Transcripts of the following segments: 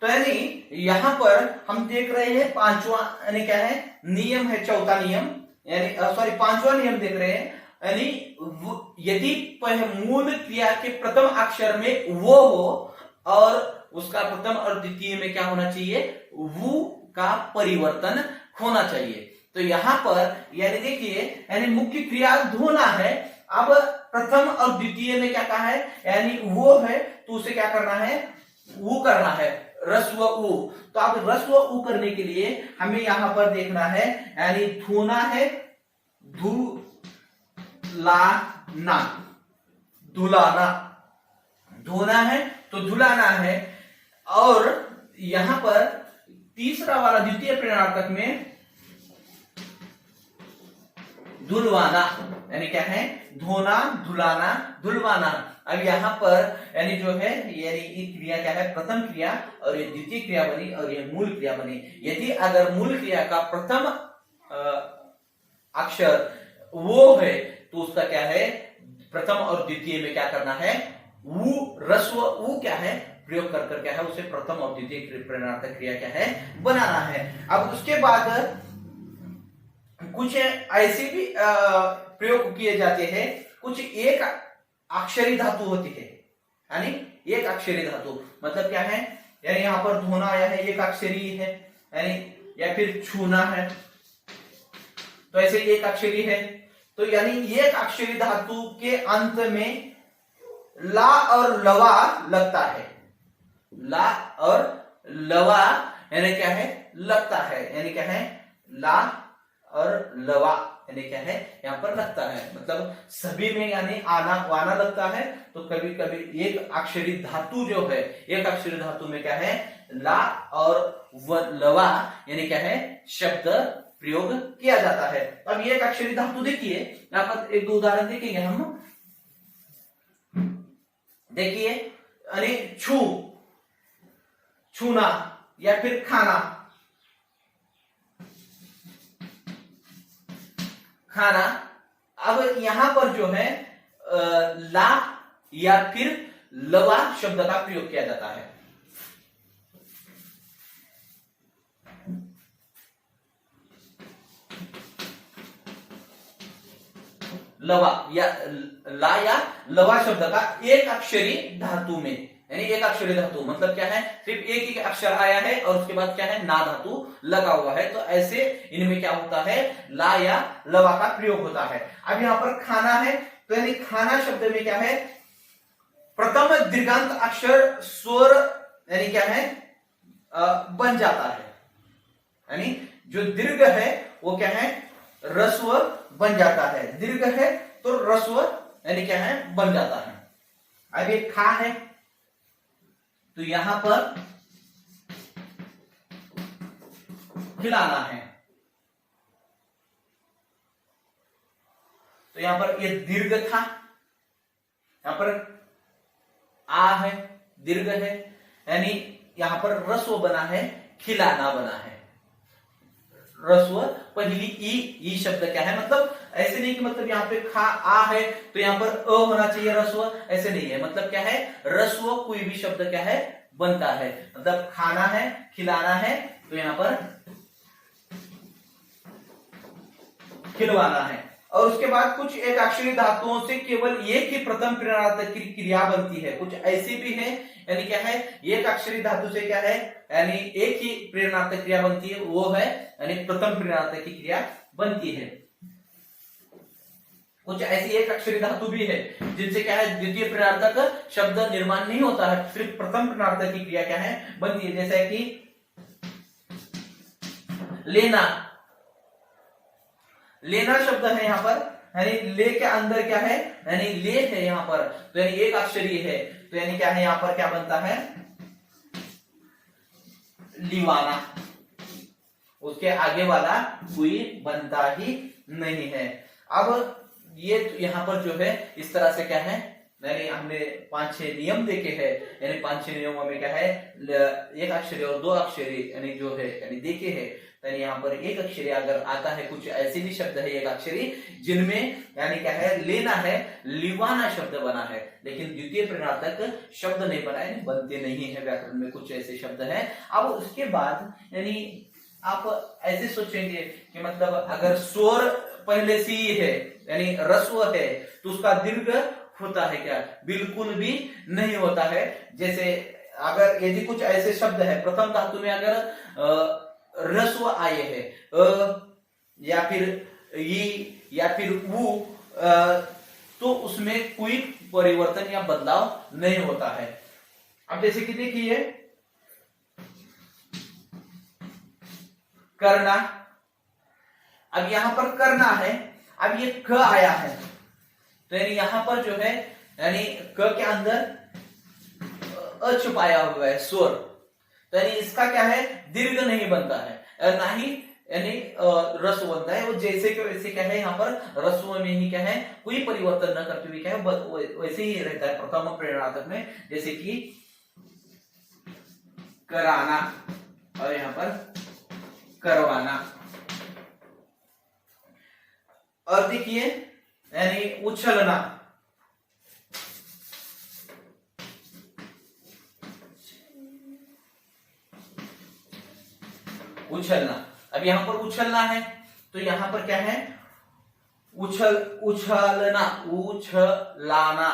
तो यानी यहां पर हम देख रहे हैं पांचवा यानी क्या है नियम है, चौथा नियम यानी सॉरी पांचवा नियम देख रहे हैं। यानी यदि मूल क्रिया के प्रथम अक्षर में वो हो और उसका प्रथम और द्वितीय में क्या होना चाहिए, वो का परिवर्तन होना चाहिए। तो यहां पर यानी देखिए यानी मुख्य क्रिया धोना है, अब प्रथम और द्वितीय में क्या कहा है यानी वो है, तो उसे क्या करना है, वो करना है रस्व उ। तो अब रस्व उ करने के लिए हमें यहां पर देखना है यानी धोना है धुलाना, धुलाना, धोना है तो धुलाना है। और यहां पर तीसरा वाला द्वितीय प्रेरणार्थक में धुलवाना यानी क्या है, धोना, धुलाना, धुलवाना। अब यहां पर यानी जो है यानी ये क्रिया क्या है, प्रथम क्रिया और ये द्वितीय क्रिया बनी और ये मूल क्रिया बनी। यदि अगर मूल क्रिया का प्रथम अक्षर वो है तो उसका क्या है, प्रथम और द्वितीय में क्या करना है, वो रस्व उ क्या है प्रयोग कर क्या है उसे प्रथम और द्वितीय प्रेरणार्थक क्रिया क्या है बनाना है। अब उसके बाद कुछ ऐसे भी प्रयोग किए जाते हैं, कुछ एक अक्षरी धातु होती है यानी एक अक्षरी धातु मतलब क्या है, यानी यहां पर धोना आया है एक अक्षरी है यानी, या फिर छूना है तो ऐसे एक अक्षरी है। तो यानी एक अक्षरी धातु के अंत में ला और लवा लगता है, ला और लवा यानी क्या है लगता है, यानी क्या है ला और लवा यानी क्या है यहां पर लगता है, मतलब सभी में यानी आना वाना लगता है। तो कभी कभी एक अक्षरी धातु जो है, एक अक्षरी धातु में क्या है ला और लवा यानी क्या है शब्द प्रयोग किया जाता है। अब ये एक अक्षरी धातु देखिए, यहां पर एक दो उदाहरण देखेंगे हम। देखिए यानी छू, छूना या फिर खाना, खाना। अब यहां पर जो है ला या फिर लवा शब्द का प्रयोग किया जाता है। लवा या ला या लवा शब्द का एक अक्षरी धातु में, यानी एक अक्षरी धातु मतलब क्या है सिर्फ एक ही अक्षर आया है और उसके बाद क्या है ना धातु लगा हुआ है, तो ऐसे इनमें क्या होता है ला या लवा का प्रयोग होता है। अब यहां पर खाना है तो यानी खाना शब्द में क्या है प्रथम दीर्घांत अक्षर स्वर यानी क्या है बन जाता है, यानी जो दीर्घ है वो क्या है रस्व बन जाता है, दीर्घ है तो रस्व यानी क्या है बन जाता है। अब ये खा है तो यहां पर खिलाना है, तो यहां पर ये दीर्घ था, यहां पर आ है दीर्घ है यानी यहां पर रस्व बना है, खिलाना बना है। रस्व पहली ई शब्द क्या है, मतलब ऐसे नहीं कि मतलब यहाँ पे खा आ है तो यहाँ पर अ होना चाहिए रस्व, ऐसे नहीं है। मतलब क्या है रस्व कोई भी शब्द क्या है बनता है, मतलब खाना है खिलाना है तो यहाँ पर खिलवाना है। और उसके बाद कुछ एक अक्षरी धातुओं से केवल एक ही प्रथम प्रेरणार्थक की क्रिया बनती है, कुछ ऐसी भी है यानी क्या है एक अक्षरी धातु से क्या है यानी एक ही प्रेरणार्थक क्रिया बनती है, वो है यानी प्रथम प्रेरणार्थक की क्रिया बनती है। कुछ ऐसी एक अक्षरी धातु भी है जिनसे क्या है द्वितीय प्रेरणार्थक शब्द निर्माण नहीं होता है, सिर्फ प्रथम प्रेरणार्थक की क्रिया क्या है बनती है, जैसे कि लेना, लेना शब्द है यहाँ पर यानी ले के अंदर क्या है यानी ले है यहाँ पर, तो यानी एक अक्षरी है तो यानी क्या है यहाँ पर क्या बनता है लिवाना, उसके आगे वाला कोई बनता ही नहीं है। अब ये यहां पर जो है इस तरह से क्या है यानी हमने 5-6 नियम देखे हैं, यानी 5-6 नियमों में क्या है, एक अक्षरी और दो अक्षरी यानी जो है यानी देखे हैं। यानी यहाँ पर एक अक्षरी अगर आता है, कुछ ऐसे भी शब्द है एक अक्षरी जिनमें यानी क्या है, लेना है, लिवाना शब्द बना है, लेकिन द्वितीय प्रेरणार्थक शब्द नहीं बना है, बनते नहीं है। व्याकरण में कुछ ऐसे शब्द है। अब उसके बाद यानी आप ऐसे सोचेंगे कि मतलब अगर स्वर पहले से ही है यानी रस्व है तो उसका दीर्घ होता है क्या? बिल्कुल भी नहीं होता है। जैसे अगर यदि कुछ ऐसे शब्द है, प्रथम धातु में अगर रस्व आए है या फिर ई या फिर उ, तो उसमें कोई परिवर्तन या बदलाव नहीं होता है। अब जैसे कि देखिए करना, अब यहां पर करना है, अब ये क आया है तो यानी यहां पर जो है यानी क के अंदर अ छुपाया हुआ है स्वर, तो यानी इसका क्या है, दीर्घ नहीं बनता है, ना ही यानी रस्व बनता है। वो जैसे के वैसे क्या है, यहाँ पर रस्व में ही क्या है, कोई परिवर्तन न करते हुए क्या है, वैसे ही रहता है प्रथम प्रेरणार्थक में। जैसे कि कराना और यहाँ पर करवाना। और देखिए यानी उछलना, उछलना। अब यहां पर उछलना है तो यहां पर क्या है, उछलना, उछलाना,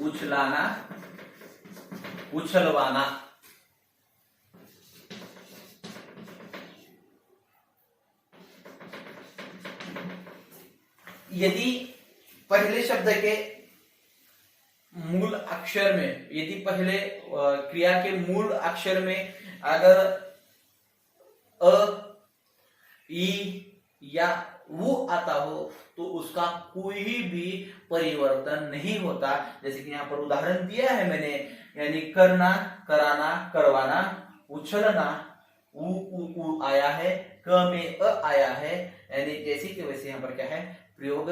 उछलाना, उछलवाना। यदि पहले शब्द के मूल अक्षर में, यदि पहले क्रिया के मूल अक्षर में अगर अ, ई या वो आता हो तो उसका कोई भी परिवर्तन नहीं होता। जैसे कि यहाँ पर उदाहरण दिया है मैंने, यानी करना, कराना, करवाना, उछलना, उ आया है, क में अ आया है, यानी जैसे कि वैसे यहाँ पर क्या है, प्रयोग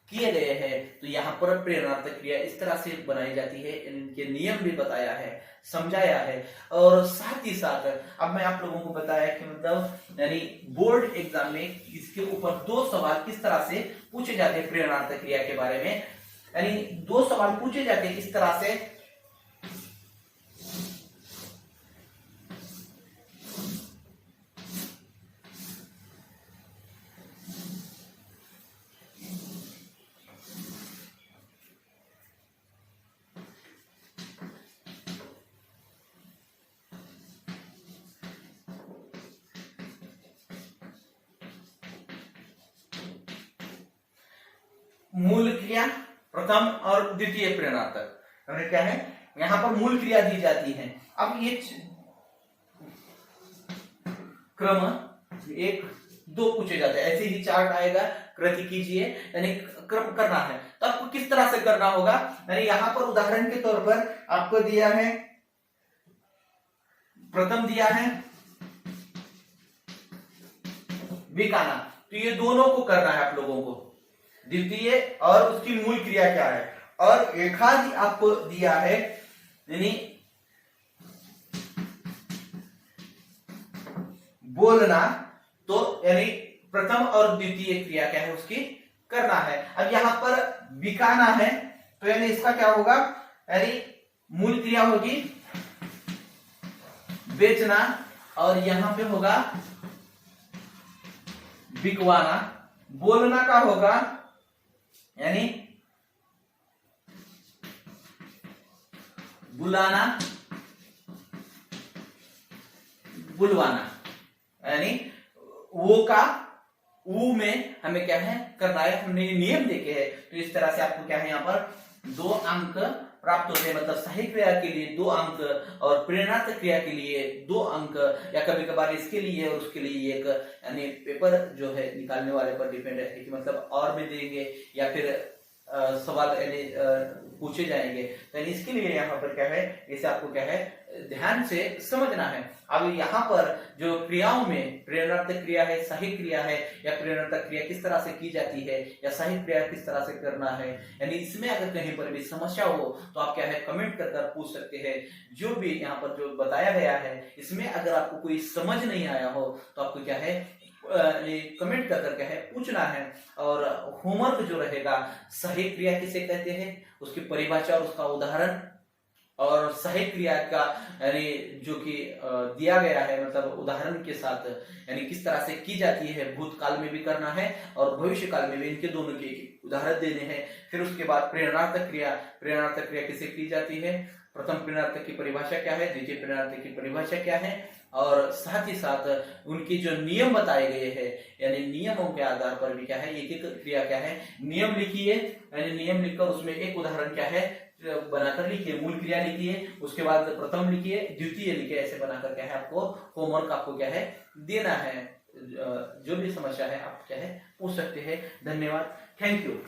किए गए हैं। तो यहाँ पर प्रेरणार्थक क्रिया इस तरह से बनाई जाती है, इनके नियम भी बताया है, समझाया है। और साथ ही साथ अब मैं आप लोगों को बताया कि मतलब यानी बोर्ड एग्जाम में इसके ऊपर 2 सवाल किस तरह से पूछे जाते हैं प्रेरणार्थक क्रिया के बारे में, यानी 2 सवाल पूछे जाते हैं इस तरह से। मूल क्रिया, प्रथम और द्वितीय प्रेरणार्थक, क्या है, यहां पर मूल क्रिया दी जाती है। अब ये क्रम 1, 2 पूछे जाते हैं, ऐसे ही चार्ट आएगा, कृति कीजिए, यानी क्रम करना है। तो आपको किस तरह से करना होगा, यानी यहां पर उदाहरण के तौर पर आपको दिया है, प्रथम दिया है बिकाना, तो ये दोनों को करना है आप लोगों को, द्वितीय और उसकी मूल क्रिया क्या है। और एकादि आपको दिया है, यानी बोलना, तो यानी प्रथम और द्वितीय क्रिया क्या है उसकी करना है। अब यहां पर बिकाना है तो यानी इसका क्या होगा, यानी मूल क्रिया होगी बेचना, और यहां पे होगा बिकवाना। बोलना का होगा यानी बुलाना, बुलवाना, यानी वो का ऊ में हमें क्या है करना है, हमने ये नियम देखे हैं। तो इस तरह से आपको क्या है यहाँ पर 2 अंक प्राप्त होते हैं, मतलब सही क्रिया के लिए 2 अंक और प्रेरणार्थक क्रिया के लिए 2 अंक, या कभी कभार इसके लिए और उसके लिए 1, यानी पेपर जो है निकालने वाले पर डिपेंड है कि मतलब और भी देंगे या फिर सवाल यानी पूछे जाएंगे। तो यानी इसके लिए यहाँ पर क्या है, इसे आपको क्या है ध्यान से समझना है। अब यहाँ पर जो क्रियाओं में प्रेरणार्थक क्रिया है, सहायक क्रिया है, या प्रेरणार्थक क्रिया किस तरह से की जाती है, या सहायक क्रिया किस तरह से करना है, यानी इसमें अगर कहीं पर भी समस्या हो तो आप क्या है कमेंट कर पूछ सकते हैं। जो भी यहाँ पर जो बताया गया है इसमें अगर आपको कोई समझ नहीं आया हो तो आपको क्या है कमेंट कर क्या है पूछना है। और होमवर्क जो रहेगा, सहायक क्रिया किसे कहते हैं, उसकी परिभाषा और उसका उदाहरण, और सहायक क्रिया का यानी जो कि दिया गया है मतलब उदाहरण के साथ, यानी किस तरह से की जाती है, भूतकाल में भी करना है और भविष्य काल में भी, इनके दोनों के उदाहरण देने हैं। फिर उसके बाद प्रेरणार्थक क्रिया, प्रेरणार्थक क्रिया किसे की जाती है, प्रथम प्रेरणार्थक की परिभाषा क्या है, द्वितीय प्रेरणार्थक की परिभाषा क्या है, और साथ ही साथ उनकी जो नियम बताए गए हैं, यानी नियमों के आधार पर भी क्या है एक एक क्रिया क्या है नियम लिखिए, यानी नियम लिखकर उसमें एक उदाहरण क्या है बनाकर लिखिए, मूल क्रिया लिखिए, उसके बाद प्रथम लिखिए, द्वितीय लिखिए, ऐसे बनाकर क्या है आपको होमवर्क आपको क्या है देना है। जो भी समस्या है आप क्या है पूछ सकते हैं। धन्यवाद, थैंक यू।